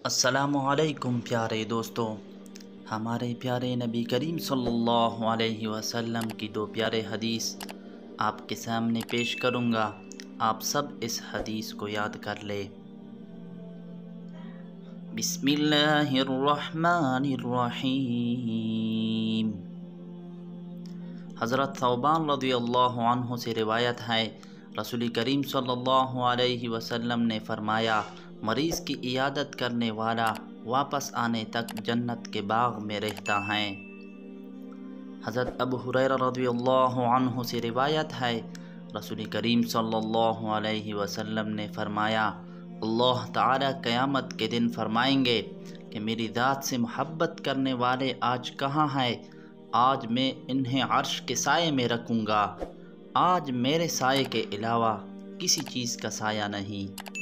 السلام علیکم پیارے دوستو، ہمارے پیارے نبی کریم صلی اللہ علیہ وسلم کی دو پیارے حدیث آپ کے سامنے پیش کروں گا۔ آپ سب اس حدیث کو یاد کر لے۔ بسم اللہ الرحمن الرحیم۔ حضرت ثوبان رضی اللہ عنہ سے روایت ہے، رسول کریم صلی اللہ علیہ وسلم نے فرمایا، مریض کی عیادت کرنے والا واپس آنے تک جنت کے باغ میں رہتا ہے۔ حضرت ابو ہریرہ رضی اللہ عنہ سے روایت ہے، رسول کریم صلی اللہ علیہ وسلم نے فرمایا، اللہ تعالی قیامت کے دن فرمائیں گے کہ میری ذات سے محبت کرنے والے آج کہاں ہیں؟ آج میں انہیں عرش کے سائے میں رکھوں گا۔ آج میرے سائے کے علاوہ کسی چیز کا سایہ نہیں۔